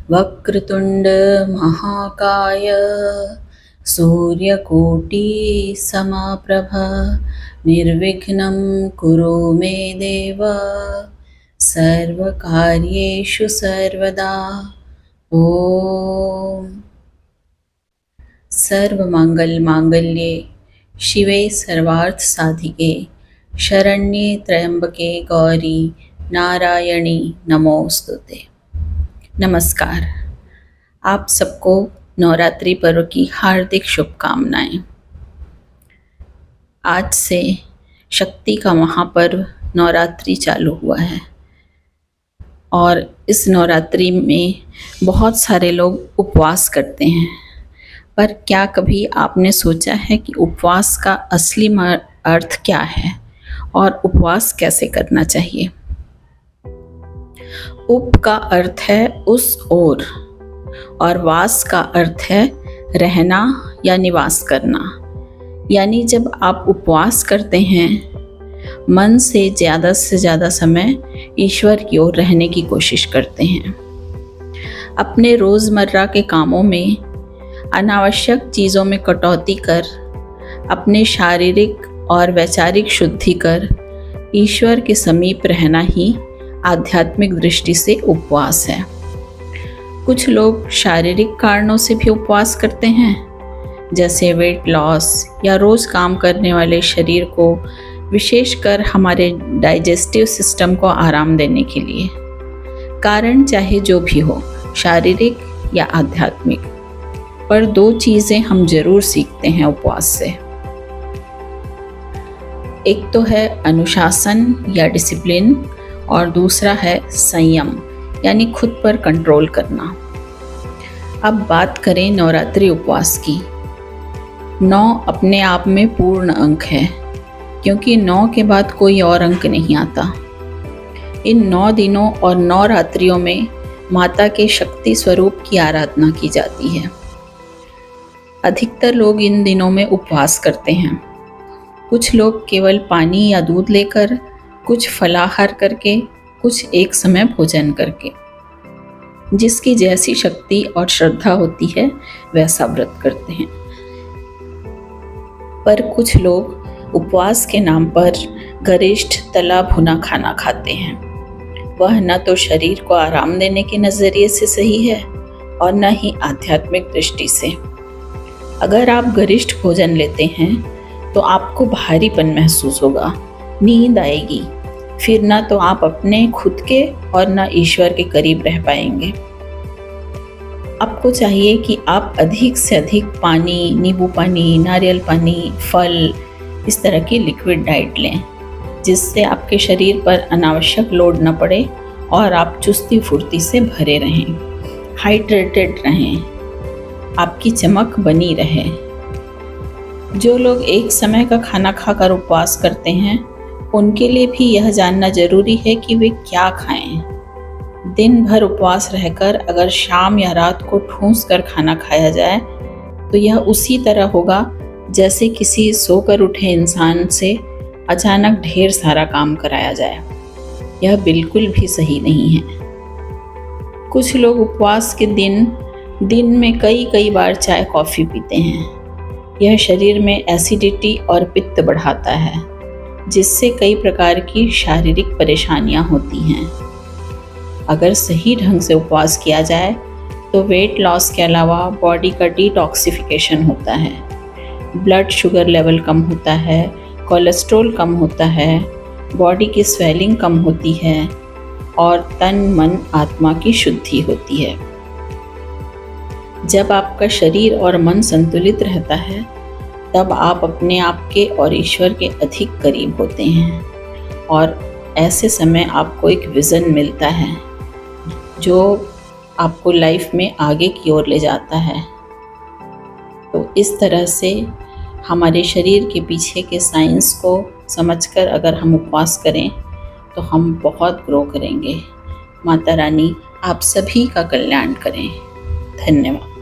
वक्रतुंड महाकाय सूर्यकोटि समाप्रभ निर्विघ्नं कुरु मे देव सर्वकार्येषु सर्वदा। ओम। सर्वमंगल मांगल्ये शिवे सर्वार्थ साधिके शरण्ये त्र्यंबके गौरी नारायणी नमोस्तुते। नमस्कार। आप सबको नवरात्रि पर्व की हार्दिक शुभकामनाएं। आज से शक्ति का महापर्व नवरात्रि चालू हुआ है और इस नवरात्रि में बहुत सारे लोग उपवास करते हैं। पर क्या कभी आपने सोचा है कि उपवास का असली अर्थ क्या है और उपवास कैसे करना चाहिए? उप का अर्थ है उस ओर और वास का अर्थ है रहना या निवास करना। यानी जब आप उपवास करते हैं, मन से ज़्यादा समय ईश्वर की ओर रहने की कोशिश करते हैं। अपने रोज़मर्रा के कामों में अनावश्यक चीज़ों में कटौती कर अपने शारीरिक और वैचारिक शुद्धि कर ईश्वर के समीप रहना ही आध्यात्मिक दृष्टि से उपवास है। कुछ लोग शारीरिक कारणों से भी उपवास करते हैं, जैसे वेट लॉस या रोज़ काम करने वाले शरीर को, विशेषकर हमारे डाइजेस्टिव सिस्टम को आराम देने के लिए। कारण चाहे जो भी हो, शारीरिक या आध्यात्मिक, पर दो चीज़ें हम जरूर सीखते हैं उपवास से। एक तो है अनुशासन या डिसिप्लिन और दूसरा है संयम यानी खुद पर कंट्रोल करना। अब बात करें नवरात्रि उपवास की। 9 अपने आप में पूर्ण अंक है, क्योंकि 9 के बाद कोई और अंक नहीं आता। इन 9 दिनों और 9 रात्रियों में माता के शक्ति स्वरूप की आराधना की जाती है। अधिकतर लोग इन दिनों में उपवास करते हैं। कुछ लोग केवल पानी या दूध लेकर, कुछ फलाहार करके, कुछ एक समय भोजन करके। जिसकी जैसी शक्ति और श्रद्धा होती है वैसा व्रत करते हैं। पर कुछ लोग उपवास के नाम पर गरिष्ठ तला भुना खाना खाते हैं। वह न तो शरीर को आराम देने के नज़रिए से सही है और न ही आध्यात्मिक दृष्टि से। अगर आप गरिष्ठ भोजन लेते हैं तो आपको भारीपन महसूस होगा, नींद आएगी, फिर ना तो आप अपने खुद के और ना ईश्वर के करीब रह पाएंगे। आपको चाहिए कि आप अधिक से अधिक पानी, नींबू पानी, नारियल पानी, फल, इस तरह की लिक्विड डाइट लें, जिससे आपके शरीर पर अनावश्यक लोड न पड़े और आप चुस्ती फुर्ती से भरे रहें, हाइड्रेटेड रहें, आपकी चमक बनी रहे। जो लोग एक समय का खाना खाकर उपवास करते हैं, उनके लिए भी यह जानना जरूरी है कि वे क्या खाएं। दिन भर उपवास रहकर अगर शाम या रात को ठूंस कर खाना खाया जाए तो यह उसी तरह होगा जैसे किसी सोकर उठे इंसान से अचानक ढेर सारा काम कराया जाए। यह बिल्कुल भी सही नहीं है। कुछ लोग उपवास के दिन में कई बार चाय कॉफ़ी पीते हैं। यह शरीर में एसिडिटी और पित्त बढ़ाता है, जिससे कई प्रकार की शारीरिक परेशानियां होती हैं। अगर सही ढंग से उपवास किया जाए तो वेट लॉस के अलावा बॉडी का डिटॉक्सिफिकेशन होता है, ब्लड शुगर लेवल कम होता है, कोलेस्ट्रॉल कम होता है, बॉडी की स्वेलिंग कम होती है और तन मन आत्मा की शुद्धि होती है। जब आपका शरीर और मन संतुलित रहता है, तब आप अपने आप के और ईश्वर के अधिक करीब होते हैं और ऐसे समय आपको एक विज़न मिलता है जो आपको लाइफ में आगे की ओर ले जाता है। तो इस तरह से हमारे शरीर के पीछे के साइंस को समझकर अगर हम उपवास करें तो हम बहुत ग्रो करेंगे। माता रानी आप सभी का कल्याण करें। धन्यवाद।